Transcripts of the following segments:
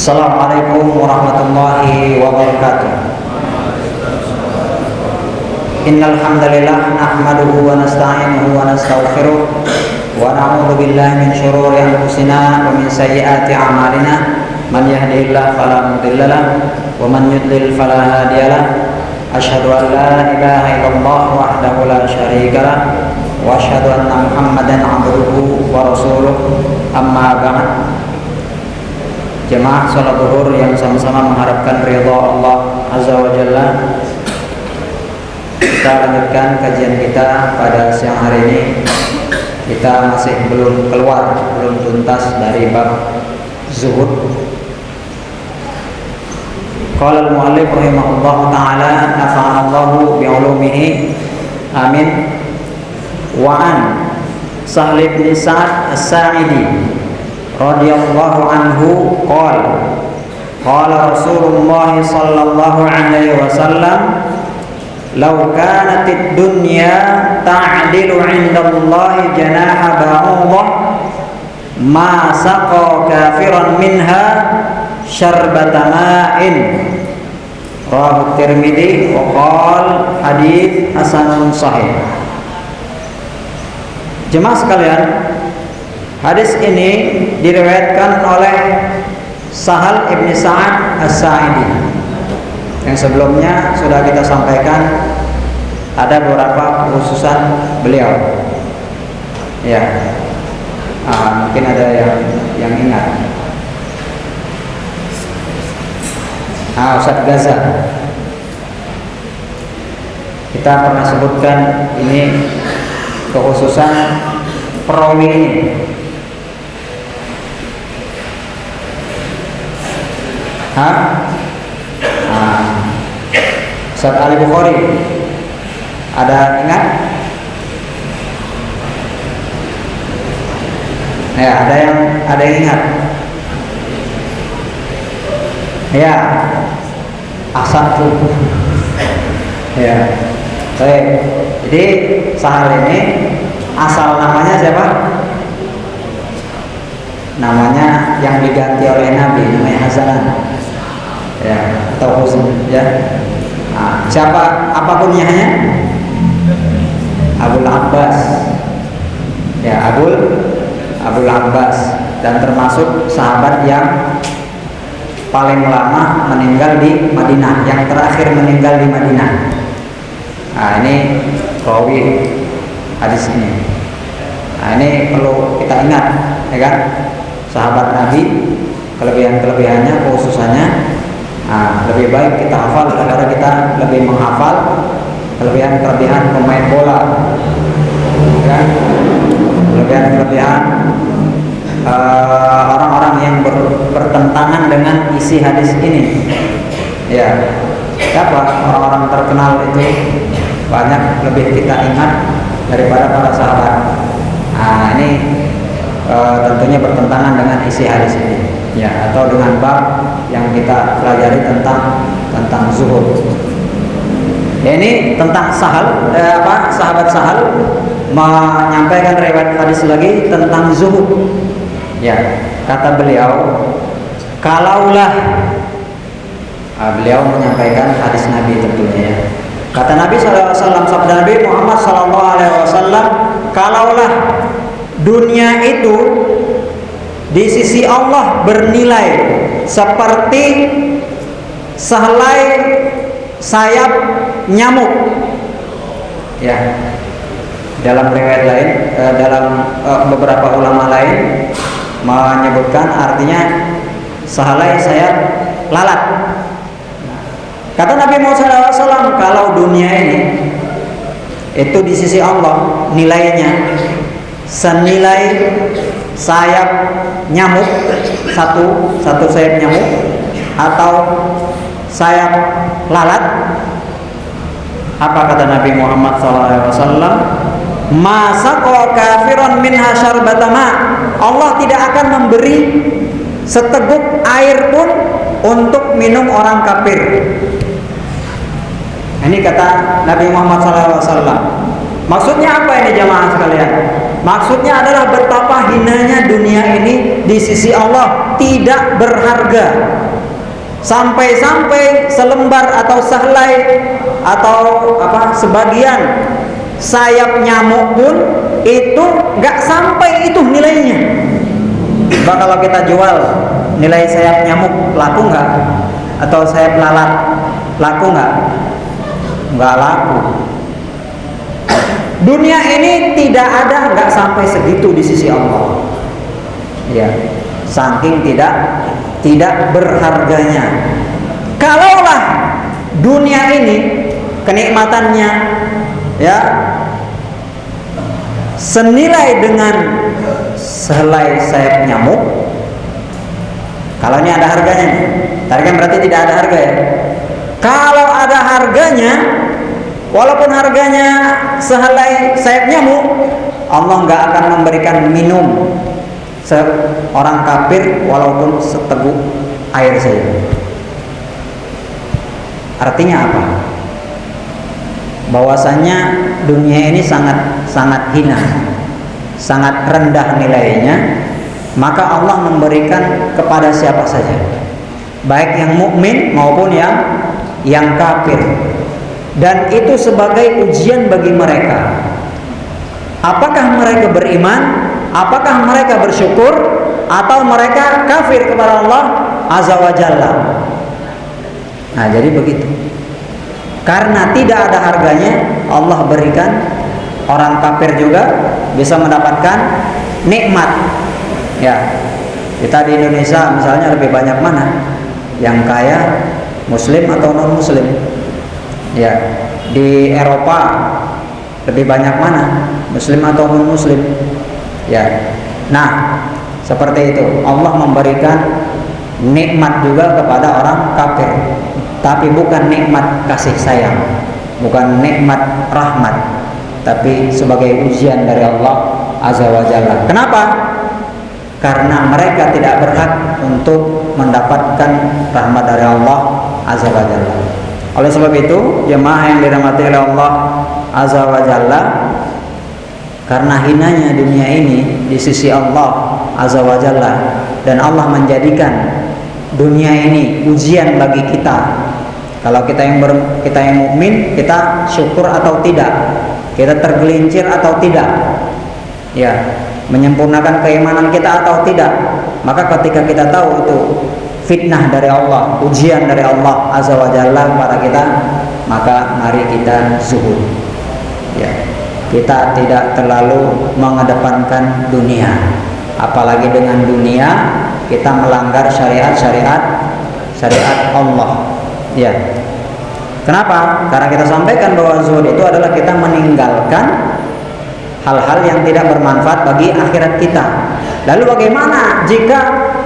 Assalamualaikum warahmatullahi wabarakatuh. Innal hamdalillah nahmaduhu wa nasta'inuhu wa nastaghfiruh wa na'udzu billahi min shururi anfusina wa min sayyiati a'malina. Man yahdihillahu fala mudilla lahu wa man yudlil fala hadiya lahu. Asyhadu an la ilaha illallah wahdahu la syarika lahu wa asyhadu anna Muhammadan 'abduhu wa rasuluh. Amma ba'd. Jemaah salat zuhur yang sama-sama mengharapkan ridha Allah Azza wa Jalla, kita lanjutkan kajian kita pada siang hari ini. Kita masih belum tuntas dari bab zuhud. Qala al-mu'allif rahimahullah ta'ala, nafa'anallahu bi'ulumihi, amin. Wa an Sahl bin Sa'ad As-Sa'idi radhiyallahu anhu qala Rasulullah sallallahu alaihi wasallam, law kanatid dunya ta'dilu 'indallahi janaha ba'udah ma saqa kafiran minha syarbata ma'in. Rawahu Tirmidzi wa qala hadits hasanun sahih. Jemaah sekalian, hadis ini diriwayatkan oleh Sahal ibn Sa'ad As-Sa'idi. Yang sebelumnya sudah kita sampaikan ada beberapa kekhususan beliau. Ya, mungkin ada yang ingat. Ustaz Gaza. Kita pernah sebutkan ini kekhususan perawi ini. Ustaz Ali Bukhari, ada ingat? Ya, ada yang ingat? Ya, asal tuh. Ya, baik. Jadi Sahal ini asal namanya siapa? Namanya yang diganti oleh Nabi, namanya Hasan, ya, atau Husn, ya. Siapa? Apa kunyahnya? Abul Abbas, ya, Abul Abbas, dan termasuk sahabat yang paling lama meninggal di Madinah, yang terakhir meninggal di Madinah. Ini rawi hadis ini. Ini perlu kita ingat, ya kan? Sahabat Nabi, kelebihannya, kekhususannya, lebih baik kita hafal daripada kita lebih menghafal kelebihan pemain bola, ya kan? Kelebihan orang-orang yang bertentangan dengan isi hadis ini. Ya, siapa orang-orang terkenal itu banyak lebih kita ingat daripada para sahabat. Ini tentunya bertentangan dengan isi hadis ini, ya, atau dengan bab yang kita pelajari tentang zuhud. Ya, ini tentang sahabat Sahal menyampaikan riwayat hadis lagi tentang zuhud. Ya, kata beliau, kalaulah beliau menyampaikan hadis Nabi tentunya, ya. Kata Nabi SAW, sabda Nabi Muhammad SAW, kalaulah dunia itu di sisi Allah bernilai seperti sehelai sayap nyamuk, ya. Dalam riwayat lain, dalam beberapa ulama lain menyebutkan artinya sehelai sayap lalat. Kata Nabi Muhammad SAW, kalau dunia ini itu di sisi Allah nilainya senilai sayap nyamuk, satu sayap nyamuk atau sayap lalat, apa kata Nabi Muhammad SAW? Masaqo kafiron minha syarbata ma. Allah tidak akan memberi seteguk air pun untuk minum orang kafir. Ini kata Nabi Muhammad SAW. Maksudnya apa ini jamaah sekalian? Maksudnya adalah betapa hinanya dunia ini di sisi Allah, tidak berharga. Sampai-sampai selembar atau sehelai atau sebagian sayap nyamuk pun itu nggak sampai itu nilainya. Coba kalau kita jual, nilai sayap nyamuk laku nggak? Atau sayap lalat laku nggak? Nggak laku. Dunia ini tidak ada, nggak sampai segitu di sisi Allah. Ya, saking tidak berharganya. Kalaulah dunia ini kenikmatannya ya senilai dengan sehelai sayap nyamuk, kalau ini ada harganya, tadi kan berarti tidak ada harga ya. Kalau ada harganya, walaupun harganya sehelai sayap nyamuk, Allah nggak akan memberikan minum seorang kafir walaupun seteguk air saja. Artinya apa? Bahwasannya dunia ini sangat hina, sangat rendah nilainya. Maka Allah memberikan kepada siapa saja, baik yang mukmin maupun yang kafir. Dan itu sebagai ujian bagi mereka. Apakah mereka beriman? Apakah mereka bersyukur? Atau mereka kafir kepada Allah Azza wa Jalla? Nah, jadi begitu. Karena tidak ada harganya, Allah berikan orang kafir juga bisa mendapatkan nikmat. Ya, kita di Indonesia misalnya lebih banyak mana yang kaya, Muslim atau non Muslim? Ya, di Eropa lebih banyak mana, Muslim atau non Muslim? Ya, nah seperti itu. Allah memberikan nikmat juga kepada orang kafir, tapi bukan nikmat kasih sayang, bukan nikmat rahmat, tapi sebagai ujian dari Allah Azza wa Jalla. Kenapa? Karena mereka tidak berhak untuk mendapatkan rahmat dari Allah Azza wa Jalla. Oleh sebab itu, jemaah yang dirahmati oleh Allah Azza wa Jalla, karena hinanya dunia ini di sisi Allah Azza wa Jalla, dan Allah menjadikan dunia ini ujian bagi kita. Kalau kita yang mukmin, kita syukur atau tidak, kita tergelincir atau tidak, ya, menyempurnakan keimanan kita atau tidak. Maka ketika kita tahu itu fitnah dari Allah, ujian dari Allah Azza wa Jalla kepada kita, maka mari kita zuhud. Ya, kita tidak terlalu mengedepankan dunia, apalagi dengan dunia kita melanggar syariat Allah. Ya. Kenapa? Karena kita sampaikan bahwa zuhud itu adalah kita meninggalkan hal-hal yang tidak bermanfaat bagi akhirat kita. Lalu bagaimana jika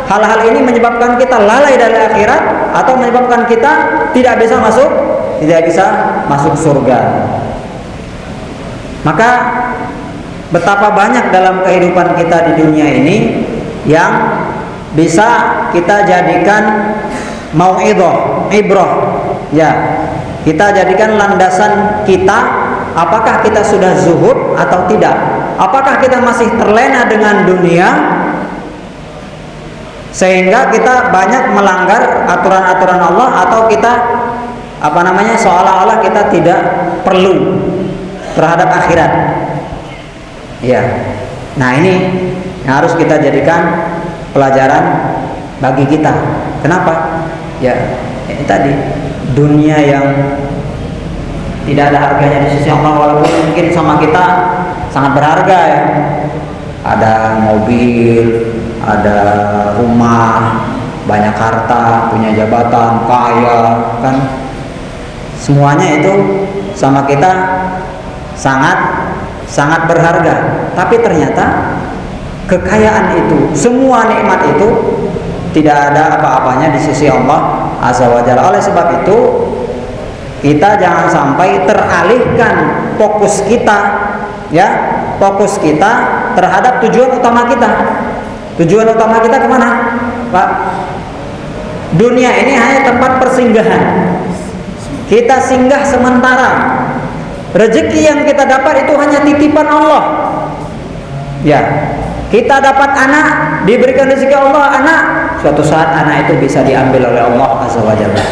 hal-hal ini menyebabkan kita lalai dari akhirat atau menyebabkan kita tidak bisa masuk surga? Maka betapa banyak dalam kehidupan kita di dunia ini yang bisa kita jadikan mau'idhah, ibrah. Ya, kita jadikan landasan kita, apakah kita sudah zuhud atau tidak? Apakah kita masih terlena dengan dunia sehingga kita banyak melanggar aturan-aturan Allah, atau kita seolah-olah kita tidak perlu terhadap akhirat. Ya. Nah, ini yang harus kita jadikan pelajaran bagi kita. Kenapa? Ya, ini tadi dunia yang tidak ada harganya di sisi Allah, walaupun mungkin sama kita sangat berharga ya. Ada mobil, ada rumah, banyak harta, punya jabatan, kaya, kan? Semuanya itu sama kita sangat berharga. Tapi ternyata kekayaan itu, semua nikmat itu tidak ada apa-apanya di sisi Allah Azza wa Jalla. Oleh sebab itu, kita jangan sampai teralihkan fokus kita, ya, fokus kita terhadap tujuan utama kita. Tujuan utama kita kemana, Pak? Dunia ini hanya tempat persinggahan. Kita singgah sementara. Rezeki yang kita dapat itu hanya titipan Allah. Ya, kita dapat anak, diberikan rezeki Allah anak, suatu saat anak itu bisa diambil oleh Allah Azza wa Jalla.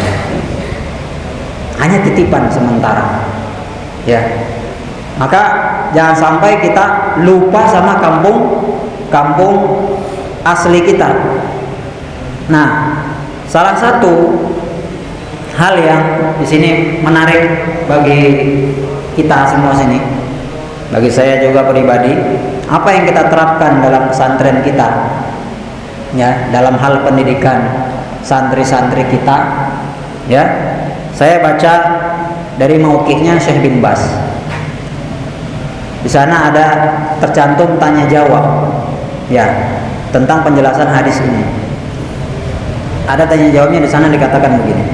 Hanya titipan sementara. Ya. Maka jangan sampai kita lupa sama kampung asli kita. Nah, salah satu hal yang di sini menarik bagi kita semua sini, bagi saya juga pribadi, apa yang kita terapkan dalam pesantren kita, ya, dalam hal pendidikan santri-santri kita, ya. Saya baca dari mauqifnya Syekh bin Bas. Di sana ada tercantum tanya jawab, ya, tentang penjelasan hadis ini. Ada tanya jawabnya di sana, dikatakan begini.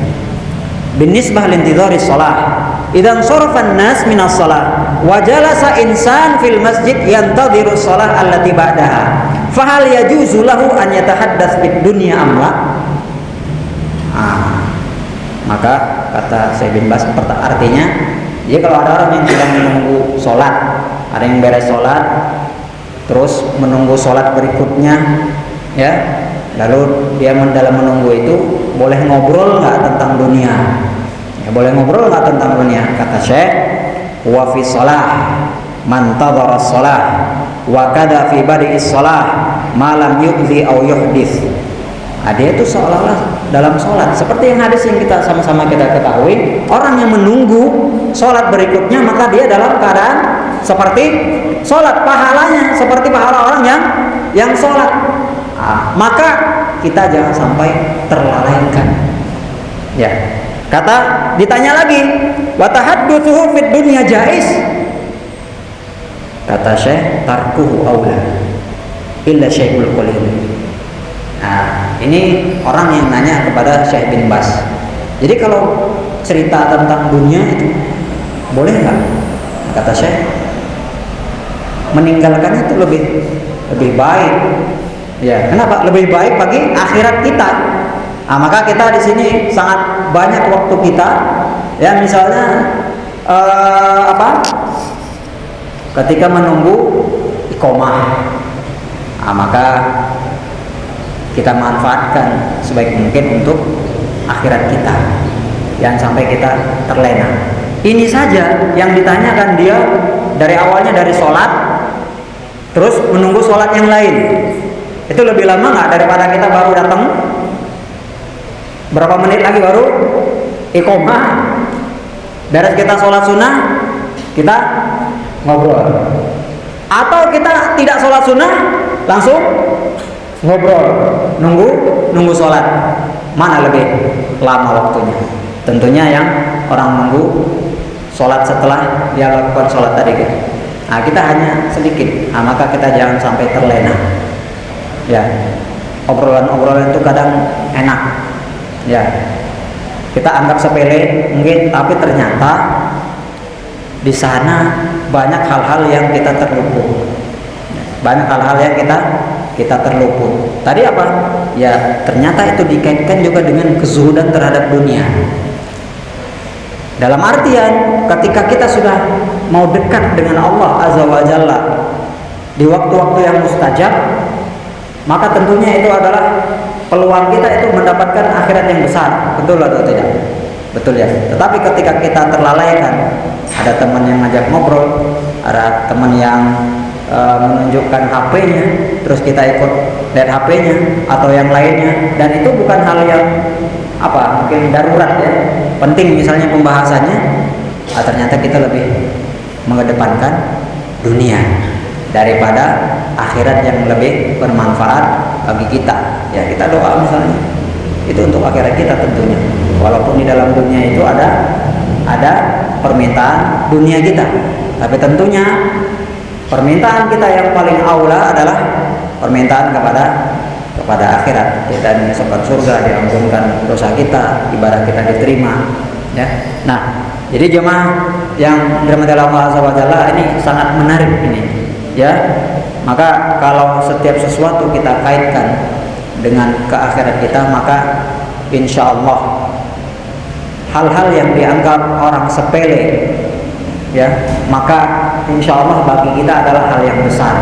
Binisbah lintidhari shalah, idzan sarafan nas minas shalah wa jalasa insan fil masjid yantadhiru shalah allati ba'daha, fa hal yajuzu lahu an yatahaddats bid dunya am la? Maka kata Syekh bin Bas, artinya, jadi kalau ada orang yang sedang menunggu sholat, ada yang beres sholat, terus menunggu sholat berikutnya, ya, lalu dia dalam menunggu itu boleh ngobrol nggak tentang dunia? Ya, boleh ngobrol nggak tentang dunia? Kata Syekh, wa fi sholah man tadhara sholah wa kada fi badi'is sholah ma lam yu'zi aw yuhdits. Dia itu seolah-olah dalam sholat, seperti yang hadis yang kita sama-sama kita ketahui, orang yang menunggu sholat berikutnya maka dia dalam keadaan seperti sholat, pahalanya seperti pahala orang yang sholat. Maka kita jangan sampai terlalaikan. Ya, kata ditanya lagi, wa tahaddutsuhu fid dunya jaiz. Kata Syekh, tarkuhu aula illa syai'ul qalil. Nah, ini orang yang nanya kepada Syekh bin Bas. Jadi kalau cerita tentang dunia itu boleh nggak? Kata Syekh, meninggalkannya itu lebih baik. Ya, kenapa? Lebih baik bagi akhirat kita. Maka kita di sini sangat banyak waktu kita. Ya, misalnya ketika menunggu iqomah, maka kita manfaatkan sebaik mungkin untuk akhirat kita, jangan sampai kita terlena. Ini saja yang ditanyakan dia dari awalnya, dari sholat terus menunggu sholat yang lain. Itu lebih lama nggak daripada kita baru datang berapa menit lagi baru iqomah, beres kita sholat sunnah kita ngobrol, atau kita tidak sholat sunnah langsung ngobrol, nunggu sholat, mana lebih lama waktunya? Tentunya yang orang nunggu sholat setelah dia lakukan sholat tadi kan. Kita hanya sedikit, maka kita jangan sampai terlena. Ya, obrolan-obrolan itu kadang enak. Ya, kita anggap sepele mungkin, tapi ternyata di sana banyak hal-hal yang kita terluput. Banyak hal-hal yang kita terluput. Tadi apa? Ya, ternyata itu dikaitkan juga dengan kezuhudan terhadap dunia. Dalam artian ketika kita sudah mau dekat dengan Allah Azza wa Jalla di waktu-waktu yang mustajab, maka tentunya itu adalah peluang kita itu mendapatkan akhirat yang besar. Betul atau tidak? Betul ya. Tetapi ketika kita terlalaikan, ada teman yang ngajak ngobrol, ada teman yang menunjukkan HP-nya, terus kita ikut lihat HP-nya atau yang lainnya, dan itu bukan hal yang mungkin darurat ya, penting misalnya pembahasannya, ternyata kita lebih mengedepankan dunia daripada akhirat yang lebih bermanfaat bagi kita. Ya, kita doa misalnya itu untuk akhirat kita tentunya, walaupun di dalam dunia itu ada permintaan dunia kita, tapi tentunya permintaan kita yang paling aula adalah permintaan kepada akhirat. Kita dimasukkan surga, diampunkan dosa kita, ibadah kita diterima. Ya. Nah, jadi jemaah yang dirahmati Allah Azza wa Jalla, ini sangat menarik ini. Ya. Maka kalau setiap sesuatu kita kaitkan dengan ke akhirat kita, maka insya Allah hal-hal yang dianggap orang sepele, ya, maka insya Allah bagi kita adalah hal yang besar.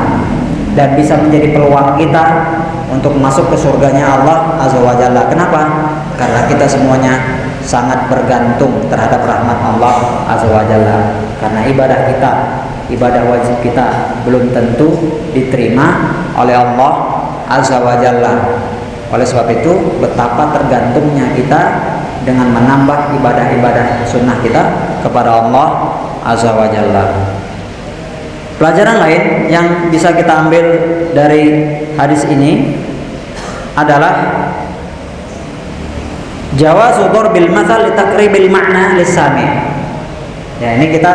dan bisa menjadi peluang kita untuk masuk ke surganya Allah Azza wa Jalla. Kenapa? Karena kita semuanya sangat bergantung terhadap rahmat Allah Azza wa Jalla. Karena ibadah kita, ibadah wajib kita belum tentu diterima oleh Allah Azza wa Jalla. Oleh sebab itu, betapa tergantungnya kita dengan menambah ibadah-ibadah sunnah kita kepada Allah Azza wa Jalla. Pelajaran lain yang bisa kita ambil dari hadis ini adalah jawazu darbil matsal li taqribil ma'na lis-sami'. Ya, ini kita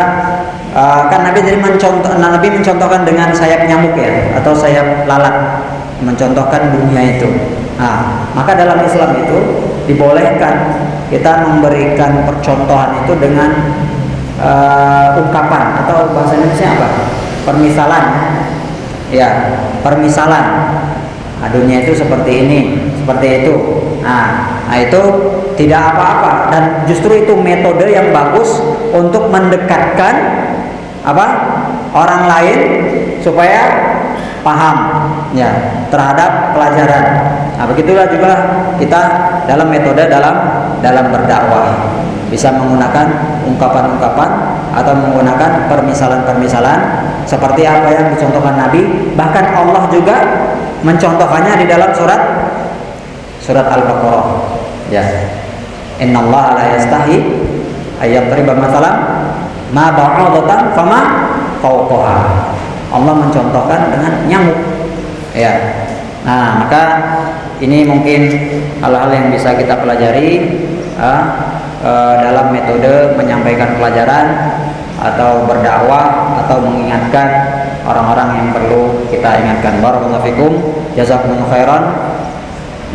kan Nabi mencontohkan dengan sayap nyamuk ya, atau sayap lalat, mencontohkan dunia itu. Nah, maka dalam Islam itu dibolehkan kita memberikan percontohan itu dengan ungkapan, atau bahasa Indonesia apa? Permisalan. Ya, permisalan. Nah, dunia itu seperti ini, seperti itu. Nah, itu tidak apa-apa, dan justru itu metode yang bagus untuk mendekatkan orang lain supaya paham ya terhadap pelajaran. Nah, begitulah juga kita dalam metode dalam berdakwah bisa menggunakan ungkapan-ungkapan atau menggunakan permisalan-permisalan seperti apa yang dicontohkan Nabi. Bahkan Allah juga mencontohkannya di dalam surat Al-Baqarah. Ya. Innallaha la yastahi ayyadriba mathalan ma ba'udatan fama fawqaha. Allah mencontohkan dengan nyamuk. Ya. Nah, maka ini mungkin hal-hal yang bisa kita pelajari dalam metode menyampaikan pelajaran atau berdakwah atau mengingatkan orang-orang yang perlu kita ingatkan. Barakallahu fikum, jazakumullahu khairan.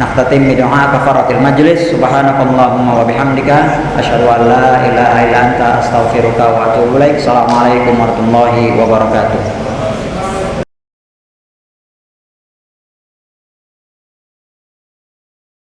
Nahtatim bi du'a kafaratil majlis. Subhanakallahumma wa bihamdika asyhadu an la ilaha illa anta astaghfiruka wa atubu ilaik. Assalamualaikum warahmatullahi wabarakatuh.